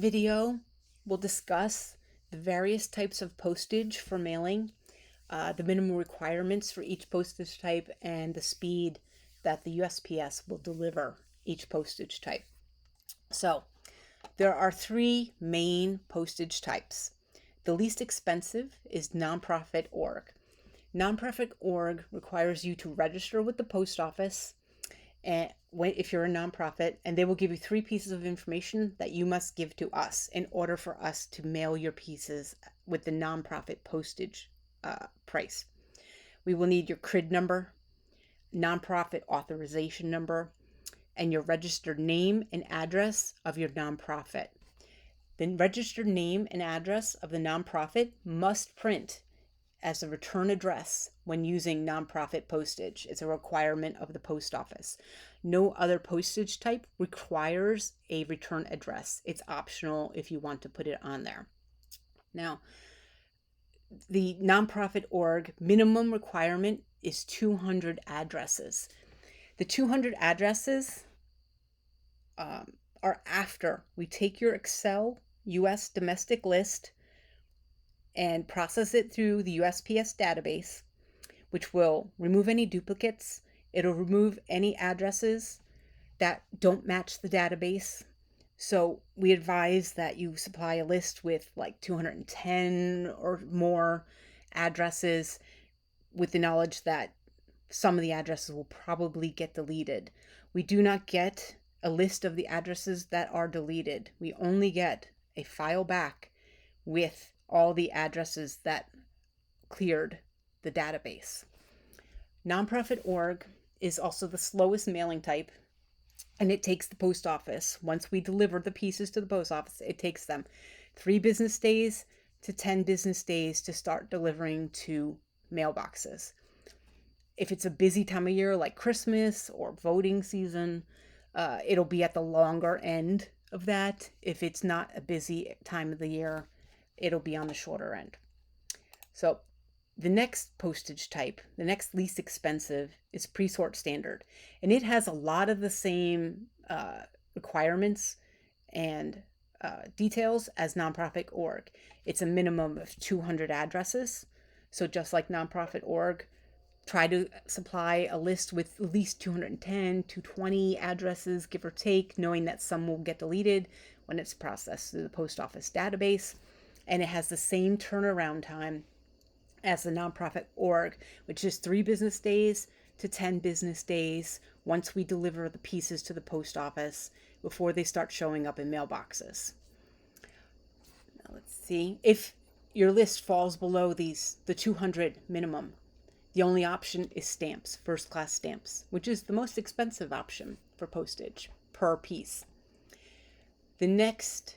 Video will discuss the various types of postage for mailing, the minimum requirements for each postage type, and the speed that the USPS will deliver each postage type. So there are three main postage types. The least expensive is nonprofit org. Nonprofit org requires you to register with the post office and if you're a nonprofit, and they will give you three pieces of information that you must give to us in order for us to mail your pieces with the nonprofit postage price. We will need your CRID number, nonprofit authorization number, and your registered name and address of your nonprofit. The registered name and address of the nonprofit must print as a return address when using nonprofit postage. It's a requirement of the post office. No other postage type requires a return address. It's optional if you want to put it on there. Now, the nonprofit org minimum requirement is 200 addresses. The 200 addresses are after we take your Excel US domestic list and process it through the USPS database, which will remove any duplicates. It'll remove any addresses that don't match the database. So we advise that you supply a list with like 210 or more addresses, with the knowledge that some of the addresses will probably get deleted. We do not get a list of the addresses that are deleted. We only get a file back with all the addresses that cleared the database. Nonprofit org is also the slowest mailing type, and it takes the post office, once we deliver the pieces to the post office, it takes them 3 business days to 10 business days to start delivering to mailboxes. If it's a busy time of year like Christmas or voting season, it'll be at the longer end of that. If it's not a busy time of the year, it'll be on the shorter end. So the next postage type, the next least expensive, is Presort Standard. And it has a lot of the same requirements and details as nonprofit org. It's a minimum of 200 addresses. So just like nonprofit org, try to supply a list with at least 210 to 220 addresses, give or take, knowing that some will get deleted when it's processed through the post office database. And it has the same turnaround time as the nonprofit org, which is 3 business days to 10 business days once we deliver the pieces to the post office before they start showing up in mailboxes. Now let's see. If your list falls below the 200 minimum, the only option is stamps, first class stamps, which is the most expensive option for postage per piece. The next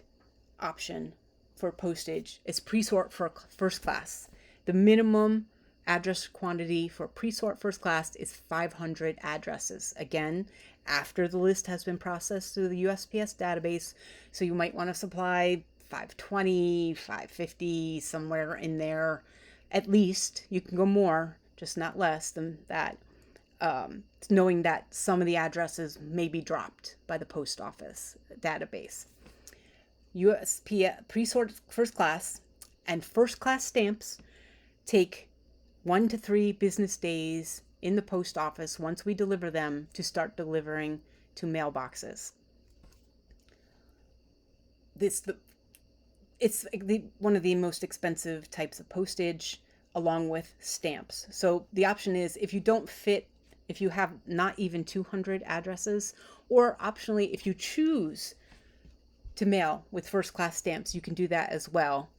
option for postage is Presort for first class. The minimum address quantity for Presort first class is 500 addresses. Again, after the list has been processed through the USPS database, so you might want to supply 520, 550, somewhere in there. At least, you can go more, just not less than that, knowing that some of the addresses may be dropped by the post office database. USPS Presort first class and first class stamps take 1 to 3 business days in the post office once we deliver them to start delivering to mailboxes. It's one of the most expensive types of postage, along with stamps. So the option is, if you have not even 200 addresses, or optionally, if you choose to mail with first class stamps, you can do that as well.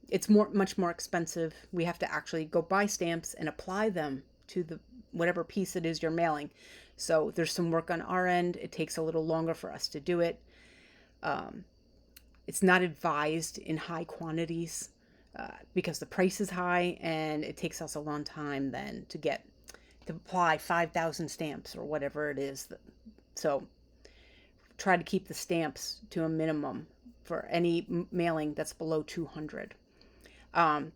It's much more expensive. We have to actually go buy stamps and apply them to the whatever piece it is you're mailing. So there's some work on our end. It takes a little longer for us to do it. It's not advised in high quantities because the price is high, and it takes us a long time then to apply 5,000 stamps or whatever it is. So try to keep the stamps to a minimum for any mailing that's below 200.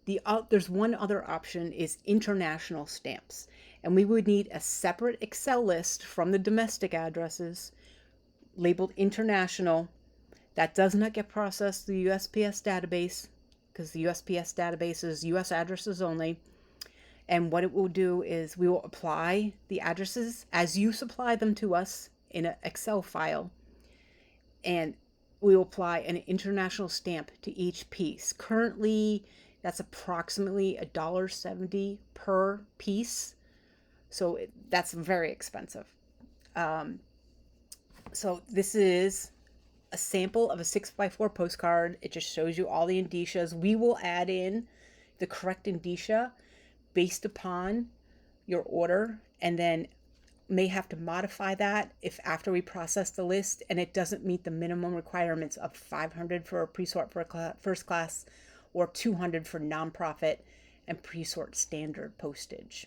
There's one other option, is international stamps, and we would need a separate Excel list from the domestic addresses labeled international That does not get processed through the USPS database because the USPS database is US addresses only. And what it will do is we will apply the addresses as you supply them to us in an Excel file, and we will apply an international stamp to each piece. Currently, that's approximately $1.70 per piece. So that's very expensive. So this is a sample of a 6x4 postcard. It just shows you all the indicias. We will add in the correct indicia based upon your order, and then may have to modify that if after we process the list and it doesn't meet the minimum requirements of 500 for a Presort for first class or 200 for nonprofit and Presort Standard postage.